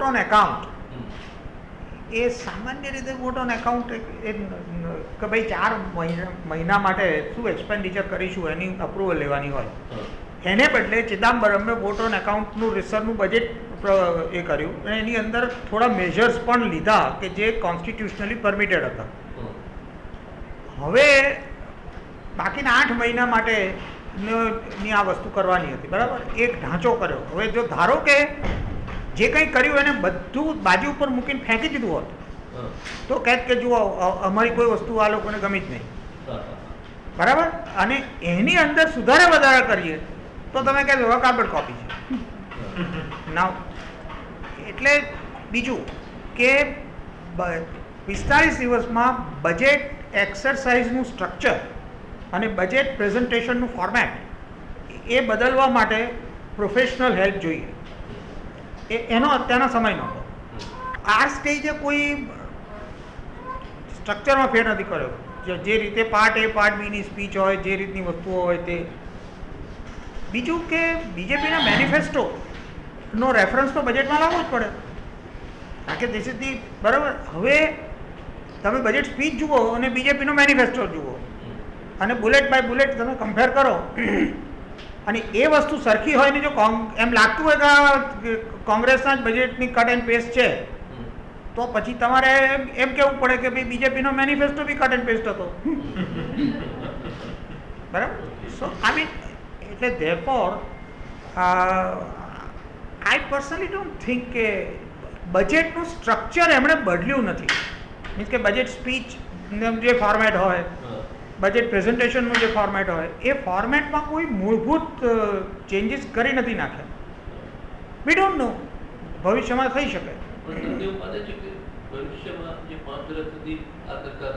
Vote on account, એ સામાન્ય રીતે vote on account કે ભાઈ 4 મહિના માટે શું એક્સપેન્ડિચર કરીશું એની અપ્રુવલ લેવાની હોય. એને બદલે ચિદમ્બરમે વોટ ઓન એકાઉન્ટનું રિસર્ચનું બજેટ એ કર્યું અને એની અંદર થોડા મેજર્સ પણ લીધા કે જે કોન્સ્ટિટ્યુશનલી પરમિટેડ હતા. હવે બાકીના 8 મહિના માટે ની આ વસ્તુ કરવાની હતી, બરાબર. એક ઢાંચો કર્યો. હવે જો ધારો કે જે કંઈ કર્યું એને બધું બાજુ ઉપર મૂકીને ફેંકી દીધું હોત તો કહેત કે જુઓ અમારી કોઈ વસ્તુ આ લોકોને ગમી જ નહીં, બરાબર. અને એની અંદર સુધારે વધારા કરીએ તો તમે કહેશો કાર્બન કોપી છે. નાવ એટલે બીજું કે 45 દિવસમાં બજેટ એક્સરસાઇઝનું સ્ટ્રક્ચર અને બજેટ પ્રેઝન્ટેશનનું ફોર્મેટ એ બદલવા માટે પ્રોફેશનલ હેલ્પ જોઈએ. એનો અત્યારના સમય નહોતો. આ સ્ટેજે કોઈ સ્ટ્રક્ચરમાં ફેર નથી કર્યો. જે રીતે પાર્ટ એ પાર્ટ બીની સ્પીચ હોય, જે રીતની વસ્તુઓ હોય તે. બીજું કે બીજેપીના મેનિફેસ્ટોનો રેફરન્સ તો બજેટમાં લાવવો જ પડે, કારણ કે ધીસ ઇઝ ધી, બરાબર. હવે તમે બજેટ સ્પીચ જુઓ અને બીજેપીનો મેનિફેસ્ટો જુઓ અને બુલેટ બાય બુલેટ તમે કમ્પેર કરો અને એ વસ્તુ સરખી હોય ને જો એમ લાગતું હોય કે કોંગ્રેસના જ બજેટની કટ એન્ડ પેસ્ટ છે તો પછી તમારે એમ કહેવું પડે કે ભાઈ બીજેપીનો મેનિફેસ્ટો બી કટ એન્ડ પેસ્ટ હતો, બરાબર. સો આઈ મીન એટલે therefore I personally don't think કે બજેટનું સ્ટ્રક્ચર એમણે બદલ્યું નથી. મીન્સ કે બજેટ સ્પીચ જે ફોર્મેટ હોય, બજેટ પ્રેઝન્ટેશનનું જે ફોર્મેટ હોય એ ફોર્મેટમાં કોઈ મૂળભૂત ચેન્જીસ કરી નથી નાખ્યા. વી ડોન્ટ નો, ભવિષ્યમાં થઈ શકે. ભવિષ્યમાં જે 5 વર્ષ સુધી આ સરકાર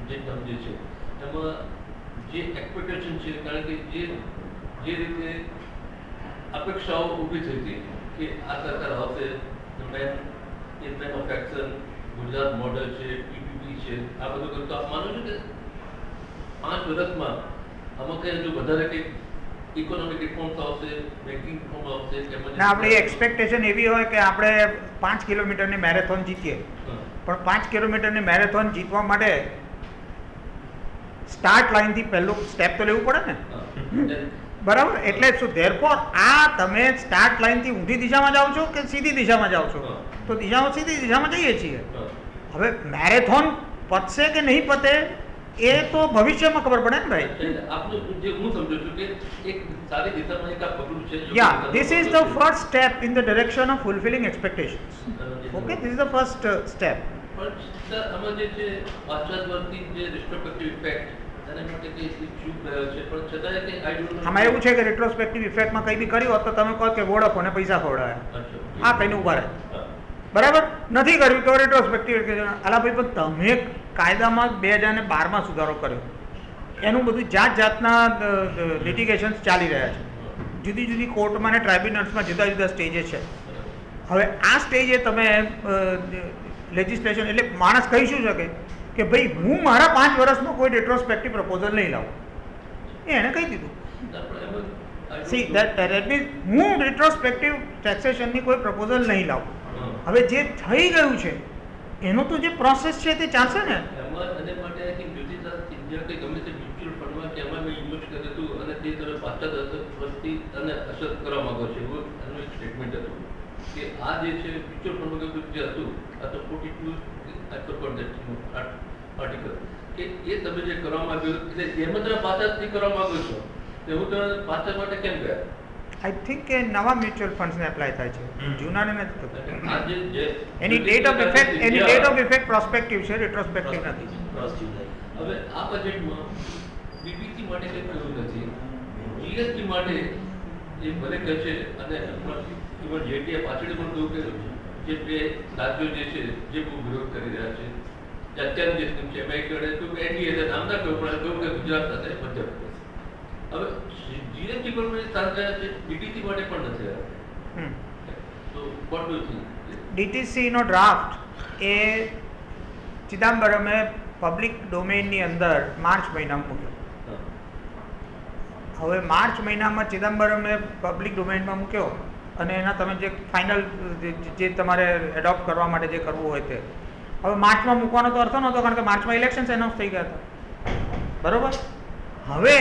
જે કામ જે છે એમાં જે એક્સપેક્ટેશન છે, કારણ કે જે રીતે અપેક્ષાઓ ઊભી થઈ હતી કે આ સરકાર આવશે, man of action, Gujarat model છે, પીપીપી છે, આ બધું કરતો આપ માનો છો કે 5 વર્ષમાં આમાં કંઈ હજુ વધારે કંઈક ઇકોનોમિક રિફોર્મ્સ આવશે, બેન્કિંગ રિફોર્મ આવશે? આપણી એક્સપેક્ટેશન એવી હોય કે આપણે 5 કિલોમીટરની મેરેથોન જીતીએ, પણ 5 કિલોમીટરની મેરેથોન જીતવા માટે સ્ટાર્ટ લાઇનથી પહેલું સ્ટેપ તો લેવું પડે ને, બરાબર. એટલે શું ધેરફોર આ તમે સ્ટાર્ટ લાઇનથી ઊંધી દિશામાં જાઓ છો કે સીધી દિશામાં જાઓ છો? તો સીધી દિશામાં જઈએ છીએ. હવે મેરેથોન પતશે કે નહીં પતે એ તો ભવિષ્યમાં ખબર પડે ને ભાઈ. આપનું જે હું સમજુ છું કે એક સારી દિશામાં એક પગલું છે. Yeah, this is the first step in the direction of fulfilling expectations. Okay, this is the first step. પણ સર આમાં જે છે પાશ્ચાત્યવર્તી જે રિટ્રોસ્પેક્ટિવ ઇફેક્ટ એના માટે કંઈ ઇશ્યુ થયો છે, પણ છતાંય કંઈ આઈ ડોન્ટ નો. આમાં એવું છે કે રિટ્રોસ્પેક્ટિવ ઇફેક્ટમાં કંઈ બી કર્યું હોત તો તમે કહો કે વોડાફોને પૈસા ખવડાવ્યા, આ થઈને ઉભા રહે, બરાબર. નથી કર્યું તો રિટ્રોસ્પેક્ટિવ. અલા ભાઈ, પણ તમે કાયદામાં 2012માં સુધારો કર્યો, એનું બધું જાતના લિટિગેશન્સ ચાલી રહ્યા છે, જુદી જુદી કોર્ટમાં અને ટ્રાઇબ્યુનલ્સમાં જુદા જુદા સ્ટેજે છે. હવે આ સ્ટેજે તમે લેજિસ્લેશન, એટલે માણસ કહી શું શકે કે ભાઈ હું મારા 5 વર્ષમાં કોઈ રિટ્રોસ્પેક્ટિવ પ્રપોઝલ નહીં લાવું, એણે કહી દીધું. સી દેટ મીન્સ હું રિટ્રોસ્પેક્ટિવ ટેક્સેશનની કોઈ પ્રપોઝલ નહીં લાવું. હવે જે થઈ ગયું છે એનો તો જે પ્રોસેસ છે તે ચાલશે ને. અને માટે આઈ થિંક જ્યોતિષ ઇન્ડિયા કે ગમે તે મ્યુચ્યુઅલ ફંડમાં કે એમાં મેં ઇન્વેસ્ટ કર્યું હતું અને તે તમે પાશ્ચાત્ય વસ્તી અને અસર કરવા માંગો છો, એવું એનું એક સ્ટેટમેન્ટ હતું કે આ જે છે મ્યુચ્યુઅલ ફંડમાં જે હતું આ તો 42 આર્ટિકલ કે એ તમે જે કરવા માંગ્યું એટલે એમાં તમે પાછળથી કરવા માંગો છો, એવું તમે પાછળ માટે કેમ ગયા? આઈ થિંક કે નવા મ્યુચ્યુઅલ ફંડ્સને એપ્લાય થાય છે, જૂનાને નથી થતું. એની ડેટ ઓફ ઇફેક્ટ પ્રોસ્પેક્ટિવ છે, રિટ્રોસ્પેક્ટિવ નથી. હવે આ બજેટમાં બીબીસી માટે કંઈ કહ્યું નથી, જીએસટી માટે એ ભલે કહે છે અને ઇવન જેટીએ પાછળ પણ કહ્યું કે જે 2 રાજ્યો જે છે જે બહુ વિરોધ કરી રહ્યા છે, અત્યારની જે સ્કીમ છે મેં કહ્યું કે એનડીએ નામ ના કહ્યું પણ કહ્યું કે ગુજરાત અને મધ્યપ્રદેશ. હવે જીએસટી પર ચાલતા છે, ડીટીસી માટે પણ નથી આવ્યા. તો વોટ ડુ યુ થિંક? ડીટીસીનો ડ્રાફ્ટ એ ચિદમ્બરમે પબ્લિક ડોમેઇનની અંદર માર્ચ મહિનામાં મૂક્યો. હવે માર્ચ મહિનામાં ચિદમ્બરમે પબ્લિક ડોમેઇનમાં મૂક્યો અને એના તમે જે ફાઇનલ જે તમારે એડોપ્ટ કરવા માટે જે કરવું હોય તે. હવે માર્ચમાં મૂકવાનો તો અર્થ નહોતો, કારણ કે માર્ચમાં ઇલેક્શન્સ એનાઉન્સ થઈ ગયા હતા, બરોબર. હવે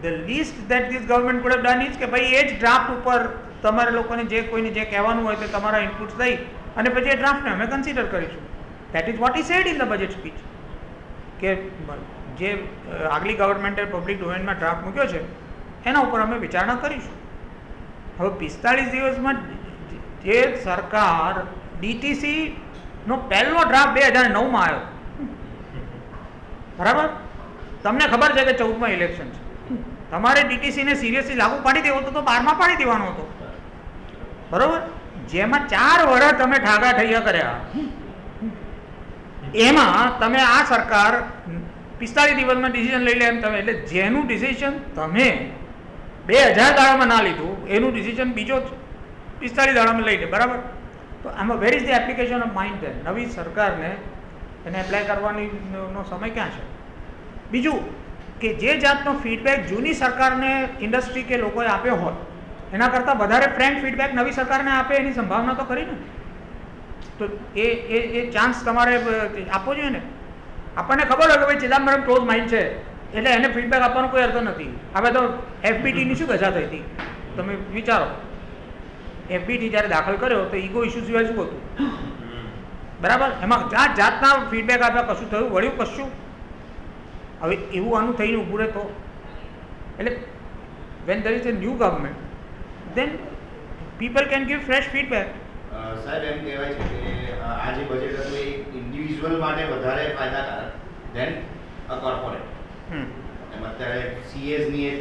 the least that this government could have done is કે ભાઈ એ જ ડ્રાફ્ટ ઉપર તમારે લોકોને જે કોઈને જે કહેવાનું હોય તે તમારા ઇનપુટ્સ દઈ અને પછી એ ડ્રાફ્ટને અમે કન્સિડર કરીશું. That is what is sad in the budget speech, કે જે આગલી ગવર્મેન્ટે પબ્લિક ડોમેનમાં ડ્રાફ્ટ મૂક્યો છે એના ઉપર અમે વિચારણા કરીશું. હવે 45 દિવસમાં જે સરકાર ડીટીસીનો પહેલો ડ્રાફ્ટ 2009માં આવ્યો, બરાબર. તમને ખબર છે કે 14માં ઇલેક્શન છે, તમારે ડીટીસીને સિરિયસલી લાગુ પાડી દેવો તો 12માં પાડી દેવાનો હતો, બરોબર. જેમાં 4 વર્ષ તમે ઠાગા ઠૈયા કર્યા, એમાં તમે આ સરકાર 45 દિવસમાં ડિસિઝન લઈ લે એમ તમે, એટલે જેનું ડિસિઝન તમે 2000 દાડામાં ના લીધું એનું ડિસિઝન બીજો 45 દાડામાં લઈ લે, બરાબર. તો આમાં where is the application of mind then? નવી સરકારને એને એપ્લાય કરવાની નો સમય ક્યાં છે? બીજું કે જે જાતનો ફીડબેક જૂની સરકારને ઇન્ડસ્ટ્રી કે લોકોએ આપ્યો હોય એના કરતાં વધારે ફ્રેન્ક ફીડબેક નવી સરકારને આપે એની સંભાવના તો ખરી ને. તો એ ચાન્સ તમારે આપવો જોઈએ ને. આપણને ખબર હોય કે ભાઈ ચિદમ્બરમ ક્લોઝ માઇન્ડ છે એટલે એને ફીડબેક આપવાનો કોઈ અર્થ નથી. હવે તો એફબીટીની શું દશા થઈ હતી તમે વિચારો. એફબીટી જ્યારે દાખલ કર્યો તો ઈગો ઇસ્યુ સિવાય શું હતું, બરાબર. એમાં જાતના ફીડબેક આપ્યા, કશું થયું, વળ્યું કશું. હવે એવું આનું થઈને ઊભું રહે તો, એટલે when there is a new government then people can give fresh feedback. સાહેબ એમ કહેવાય છે કે આ જે બજેટ હતું એ ઇન્ડિવિજ્યુઅલ માટે વધારે ફાયદાકારક ધેન અ કોર્પોરેટ. એમ અત્યારે સીએસની એક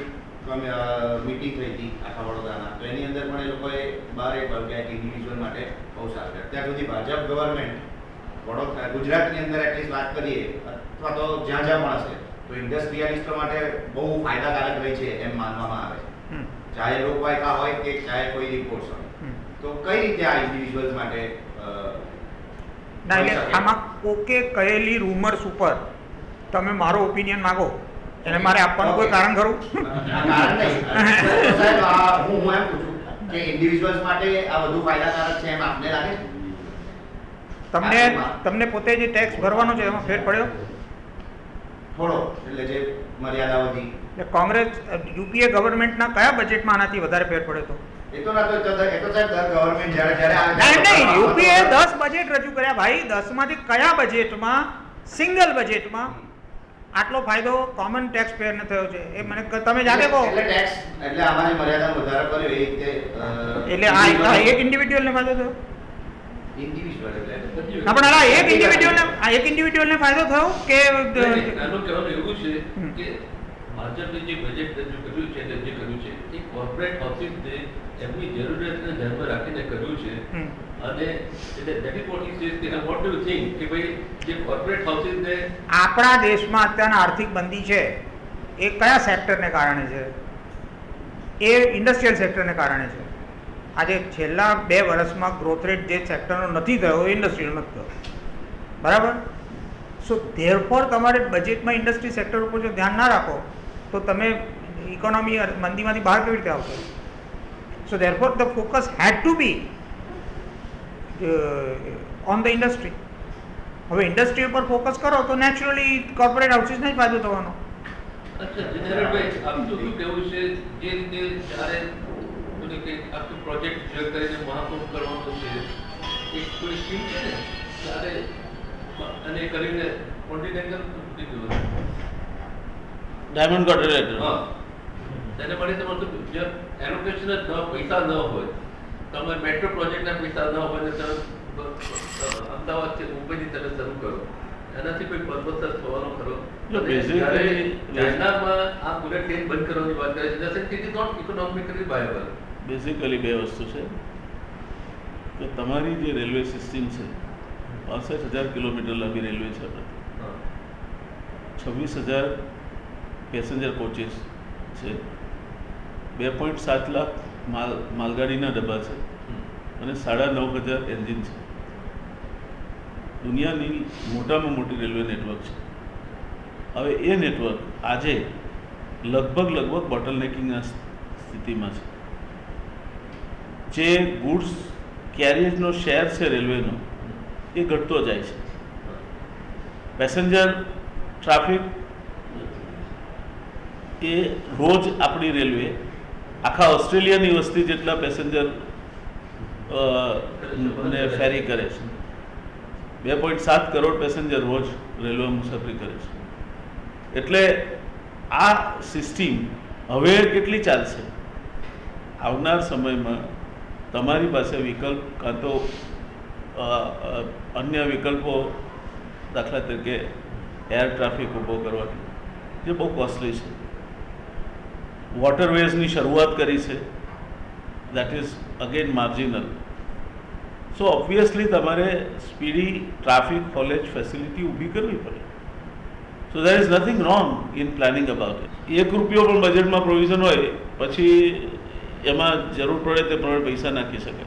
મીટિંગ થઈ હતી આખા વડોદરાના, તો એની અંદર પણ એ લોકોએ બહાર એ કહ્યું કે ઇન્ડિવિજ્યુઅલ માટે બહુ સારું છે. અત્યાર સુધી ભાજપ ગવર્મેન્ટ વડોદરા ગુજરાતની અંદર એટલીસ્ટ વાત કરીએ અથવા તો જ્યાં જ્યાં પણ હશે તો ઇન્ડસ્ટ્રીયાલિસ્ટો માટે બહુ ફાયદાકારક રહી છે એમ માનવામાં આવે છે, ચાહે લોકવાયકા હોય કે ચાહે કોઈ રિપોર્ટ્સ હોય. તો કઈ રીતે આ ઇન્ડિવિજ્યુઅલ્સ માટે ના, એટલે આમાં કોકે કહેલી રૂમર્સ ઉપર તમે મારો ઓપિનિયન માગો એને મારે આપવાનું કોઈ કારણ ખરું? કારણ નહીં. સાહેબ હું એમ પૂછું કે ઇન્ડિવિજ્યુઅલ્સ માટે આ વધુ ફાયદાકારક છે એમ આપને લાગે છે? તમને પોતે જે ટેક્સ ભરવાનો છે એમાં ફેર પડ્યો થોડો, એટલે જે મર્યાદા વધી. એટલે કોંગ્રેસ યુપીએ ગવર્મેન્ટના કયા બજેટમાં આનાથી વધારે ફેર પડ્યો હતો? એ તો ના, તો સાહેબ દર ગવર્મેન્ટ જ્યારે નહીં, યુપીએ 10 બજેટ રજૂ કર્યા ભાઈ. 10 માંથી કયા બજેટમાં, સિંગલ બજેટમાં આટલો ફાયદો કોમન ટેક્સ પેયરને થયો છે? એ મને તમે જાતે કહો. એટલે ટેક્સ એટલે અમારી મર્યાદામાં વધારો કર્યો એ રીતે, એટલે આ એક ઇન્ડિવિડ્યુઅલને ફાયદો થયો? ઇન્ડિવિજ્યુઅલ એટલે ના, પણ એક ઇન્ડિવિડ્યુઅલને ફાયદો થયો કે આનું કહેવાનું એવું છે કે ભાજપે જે બજેટ રજૂ કર્યું છે એટલે જે કર્યું છે એ કોર્પોરેટ હાઉસિંગને એમની જરૂરિયાતને ધ્યાનમાં રાખીને કર્યું છે. અને એટલે દેટ ઇઝ વોટ ઇઝ કે વોટ ડુ યુ થિંક કે ભાઈ જે કોર્પોરેટ હાઉસિંગને આપણા દેશમાં અત્યારના આર્થિક મંદી છે એ કયા સેક્ટરને કારણે છે? એ ઇન્ડસ્ટ્રીયલ સેક્ટરને કારણે છે. આજે છેલ્લા 2 વર્ષમાં ગ્રોથ રેટ જે સેક્ટરનો નથી થયો એ ઇન્ડસ્ટ્રીયલ નથી થયો, બરાબર. સો ધેરફોર તમારે બજેટમાં ઇન્ડસ્ટ્રી સેક્ટર ઉપર જો ધ્યાન ના રાખો તો તમે ઇકોનોમી મંદીમાંથી બહાર કેવી રીતે આવશો? So therefore the focus had to be on the industry. હવે ઇન્ડસ્ટ્રી ઉપર ફોકસ કરો તો નેચરલી કોર્પોરેટ હાઉસીસને જ ફાયદો થવાનો. અચ્છા જીતેન્દ્રભાઈ, આપનું શું કહેવું છે જે રીતે જ્યારે કે આખું પ્રોજેક્ટ જે કરીને મહાકુંભ કરવાનો છે એક કોઈ સ્કીમ છે ને ત્યારે અને કરીને કોન્ટિનેન્ટલ ડાયમંડ કોર્પોરેટર, હા તેને મળે તમારું જે એલોકેશન જ ન પૈસા ન હોય, તમે મેટ્રો પ્રોજેક્ટના પૈસા ન હોય તો તમે અમદાવાદથી મુંબઈથી તમે શરૂ કરો, એનાથી કોઈ પર્પસ થવાનો ખરો? યોજનામાં આ બુલેટ ટ્રેન બંધ કરવાની વાત કરે છે, it is not economically viable. Basically 2 વસ્તુ છે કે તમારી જે રેલવે સિસ્ટમ છે 65,000 કિલોમીટર લાંબી રેલવે છે આપણે, 26,000 પેસેન્જર કોચીસ છે, 2.7 લાખ માલગાડીના ડબ્બા છે અને 9,500 એન્જિન છે. દુનિયાની મોટામાં મોટી રેલવે નેટવર્ક છે. હવે એ નેટવર્ક આજે લગભગ બોટલનેકિંગના સ્થિતિમાં છે. જે ગુડ્સ કેરિયરનો શેર છે રેલવેનો એ ઘટતો જાય છે. પેસેન્જર ટ્રાફિક એ રોજ આપણી રેલવે આખા ઓસ્ટ્રેલિયાની વસ્તી જેટલા પેસેન્જર ને ફેરી કરે છે. 2.7 કરોડ પેસેન્જર રોજ રેલવે મુસાફરી કરે છે. એટલે આ સિસ્ટમ હવે કેટલી ચાલશે? આવનાર સમયમાં તમારી પાસે વિકલ્પ કાં તો અન્ય વિકલ્પો, દાખલા તરીકે એર ટ્રાફિક ઊભો કરવાની, જે બહુ કોસ્ટલી છે. વોટરવેઝની શરૂઆત કરી છે, that is again marginal. So obviously તમારે સ્પીડી ટ્રાફિક હોલેજ ફેસિલિટી ઊભી કરવી પડે. So there is nothing wrong in planning about it. ₹1 પણ બજેટમાં પ્રોવિઝન હોય પછી એમાં જરૂર પડે તે પ્રમાણે પૈસા નાખી શકે.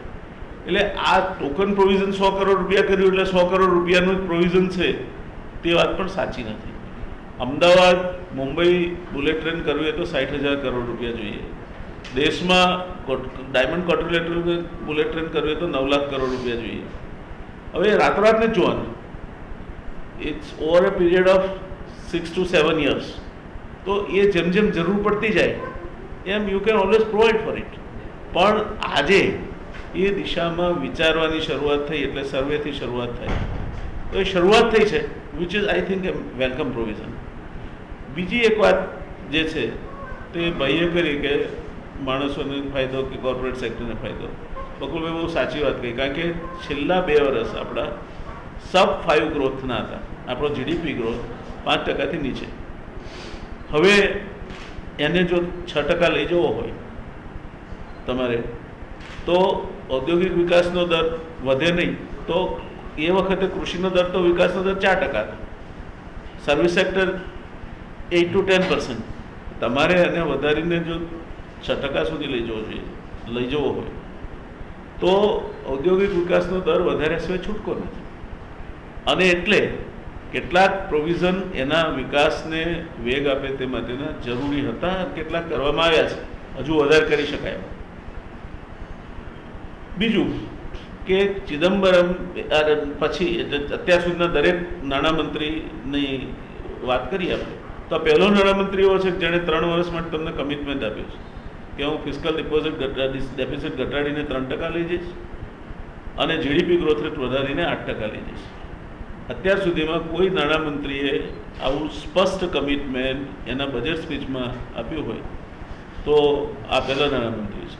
એટલે આ ટોકન પ્રોવિઝન ₹100 કરોડ કર્યું એટલે ₹100 કરોડ જ પ્રોવિઝન છે તે વાત પણ સાચી નથી. અમદાવાદ મુંબઈ બુલેટ ટ્રેન કરવી હોય તો ₹60,000 કરોડ જોઈએ. દેશમાં ડાયમંડ ક્વાડ્રિલેટરલ બુલેટ ટ્રેન કરવી હોય તો ₹9 લાખ કરોડ જોઈએ. હવે રાતોરાત નથી જોવાનું, it's over a period of 6 to 7 years. તો એ જેમ જેમ જરૂર પડતી જાય એમ you can always provide for it. પણ આજે એ દિશામાં વિચારવાની શરૂઆત થઈ એટલે સર્વેથી શરૂઆત થાય. તો એ શરૂઆત થઈ છે, which is I think A welcome provision. બીજી એક વાત જે છે તે ભાઈએ કરી કે માણસોને ફાયદો કે કોર્પોરેટ સેક્ટરને ફાયદો. બકુલભાઈ બહુ સાચી વાત કહી, કારણ કે છેલ્લા 2 વર્ષ આપણા sub-5 ગ્રોથના હતા. આપણો જીડીપી ગ્રોથ 5% નીચે. હવે એને જો 6% લઈ જવો હોય તમારે તો ઔદ્યોગિક વિકાસનો દર વધે નહીં. તો એ વખતે કૃષિનો દર તો વિકાસનો દર 4% હતો. Service sector 8 to 10%. તમારે એને વધારીને જો 6% સુધી લઈ જવો હોય તો ઔદ્યોગિક વિકાસનો દર વધાર્યા સિવાય છૂટકો નથી. અને એટલે કેટલાક પ્રોવિઝન એના વિકાસને વેગ આપે તે માટેના જરૂરી હતા, કેટલાક કરવામાં આવ્યા છે, હજુ વધારે કરી શકાય. બીજું કે ચિદમ્બરમ પછી અત્યાર સુધીના દરેક નાણામંત્રીની વાત કરીએ આપણે તો આ પહેલો નાણામંત્રી એવો છે જેણે 3 વર્ષ માટે તમને કમિટમેન્ટ આપ્યું છે કે હું ફિસ્કલ ડેફિસિટ ઘટાડીને 3% લઈ જઈશ અને જીડીપી ગ્રોથ રેટ વધારીને 8% લઈ જઈશ. અત્યાર સુધીમાં કોઈ નાણામંત્રીએ આવું સ્પષ્ટ કમિટમેન્ટ એના બજેટ સ્પીચમાં આપ્યું હોય તો આ પહેલા નાણામંત્રી છે.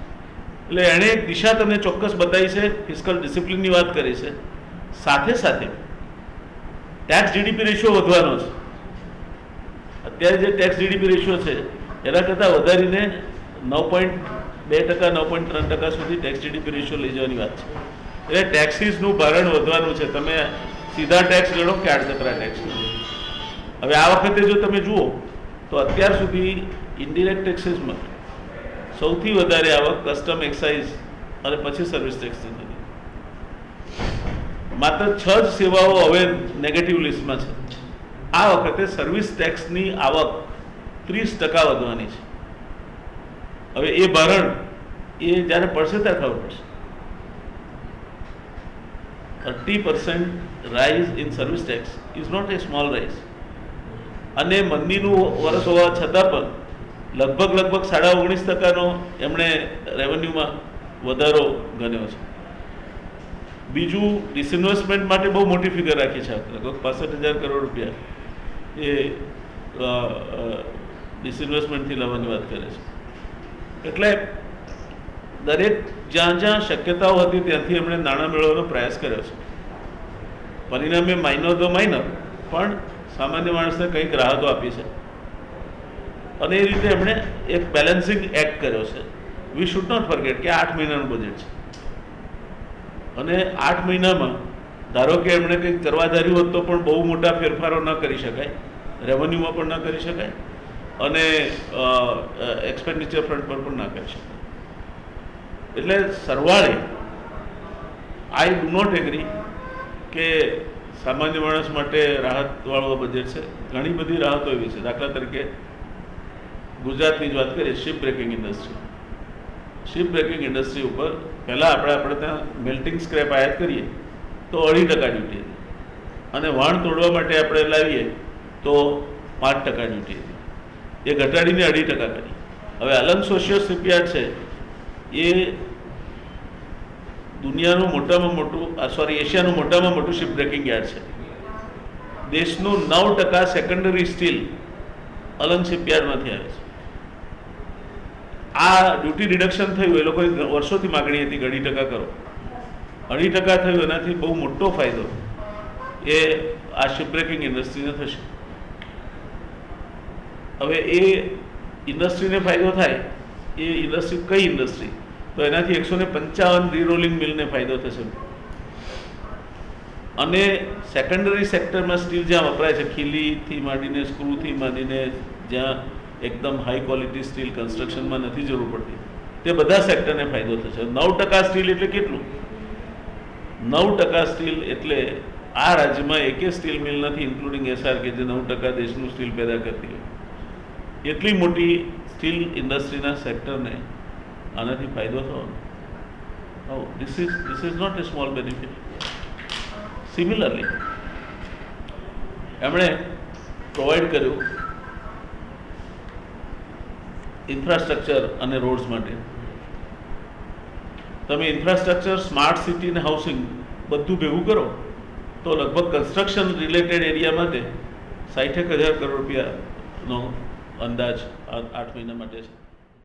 એટલે એણે એક દિશા તમને ચોક્કસ બતાવી છે, ફિસ્કલ ડિસિપ્લિનની વાત કરી છે. સાથે સાથે ટેક્સ જીડીપી રેશિયો વધવાનો છે. અત્યારે જે ટેક્સ જીડીપી રેશિયો છે એના કરતાં વધારીને 9.2%, 9.3% સુધી ટેક્સ જીડીપી રેશિયો લઈ જવાની વાત છે. એટલે ટેક્સીસનું ભારણ વધવાનું છે. તમે સીધા ટેક્સ ગણો કે આડકતરા ટેક્સ ગણો. હવે આ વખતે જો તમે જુઓ તો અત્યાર સુધી ઇન્ડિરેક્ટ ટેક્સીસમાં સૌથી વધારે આવક કસ્ટમ, એક્સાઇઝ અને પછી સર્વિસ ટેક્સની હતી. માત્ર 6 જ સેવાઓ હવે નેગેટિવ લિસ્ટમાં છે. આ વખતે સર્વિસ ટેક્સની આવક 30% વધવાની છે. હવે એ ભારણ એ જ્યારે પડશે ત્યારે ખબર પડશે. 30% rise in service tax is not a small rise. અને મંદીનું વર્ષ હોવા છતાં પણ લગભગ 19.5% એમણે રેવન્યુમાં વધારો ગણ્યો છે. બીજું ડિસઇન્વેસ્ટમેન્ટ માટે બહુ મોટી ફિગર રાખી છે. લગભગ 65,000 કરોડ રૂપિયા એ ડિસઇન્વેસ્ટમેન્ટથી લાવવાની વાત કરે છે. એટલે દરેક જ્યાં જ્યાં શક્યતાઓ હતી ત્યાંથી એમણે નાણાં મેળવવાનો પ્રયાસ કર્યો છે. પરિણામે માઇનર પણ સામાન્ય માણસને કંઈક રાહતો આપી છે. અને એ રીતે એમણે એક બેલેન્સિંગ એક્ટ કર્યો છે. વી શુડ નોટ ફોરગેટ કે 8 મહિનાનું બજેટ છે અને 8 મહિનામાં ધારો કે એમણે કંઈક કરવા ધાર્યું હોત તો પણ બહુ મોટા ફેરફારો ન કરી શકાય, રેવન્યુમાં પણ ન કરી શકાય અને એક્સપેન્ડિચર ફ્રન્ટ પર પણ ના કરી શકાય. એટલે સરવાળે આઈ ડુ નોટ એગ્રી કે સામાન્ય માણસ માટે રાહતવાળો બજેટ છે. ઘણી બધી રાહતો એવી છે. દાખલા તરીકે ગુજરાતની જ વાત કરીએ, ship breaking industry. Ship breaking industry ઉપર પહેલાં આપણે ત્યાં મેલ્ટિંગ સ્ક્રેપ આયાત કરીએ તો 2.5% ડ્યુટી હતી, અને વહાણ તોડવા માટે આપણે લાવીએ તો 5% ડ્યુટી હતી. એ ઘટાડીને 2.5% કરી. હવે અલંગ સોશિયો શિપયાર્ડ છે એ દુનિયાનું મોટામાં મોટું એશિયાનું મોટામાં મોટું શિપ બ્રેકિંગ યાર્ડ છે. દેશનું 9% સેકન્ડરી સ્ટીલ અલંગ શિપયાર્ડમાંથી આવે છે. આ ડ્યુટી રિડક્શન થયું, એ લોકોએ વર્ષોથી માગણી હતી કે 2.5% કરો. 2.5% થયું, એનાથી બહુ મોટો ફાયદો એ આ શિપ બ્રેકિંગ ઇન્ડસ્ટ્રીને થશે. હવે એ ઇન્ડસ્ટ્રીને ફાયદો થાય, એ ઇન્ડસ્ટ્રી કઈ ઇન્ડસ્ટ્રી? તો એનાથી 155 રીરોલિંગ મિલને ફાયદો થશે. અને સેકન્ડરી સેક્ટરમાં સ્ટીલ જ્યાં વપરાય છે, ખીલીથી માંડીને સ્ક્રૂથી માંડીને જ્યાં એકદમ હાઈ ક્વોલિટી સ્ટીલ કન્સ્ટ્રક્શનમાં નથી જરૂર પડતી, તે બધા સેક્ટરને ફાયદો થશે. 9% સ્ટીલ એટલે કેટલું? 9% સ્ટીલ એટલે આ રાજ્યમાં એકે સ્ટીલ મિલ નથી, ઇન્ક્લુડિંગ SR, કે જે 9% દેશનું સ્ટીલ પેદા કરતી હોય. એટલી મોટી સ્ટીલ ઇન્ડસ્ટ્રીના સેક્ટરને આનાથી ફાયદો થવાનો. This is not a small benefit. Similarly એમણે પ્રોવાઈડ કર્યું ઇન્ફ્રાસ્ટ્રક્ચર અને રોડ્સ માટે. તમે ઇન્ફ્રાસ્ટ્રક્ચર, સ્માર્ટ સિટી અને હાઉસિંગ બધું ભેગું કરો તો લગભગ કન્સ્ટ્રક્શન રિલેટેડ એરિયા માટે 60,000 કરોડ રૂપિયાનો અંદાજ 8 મહિના માટે છે.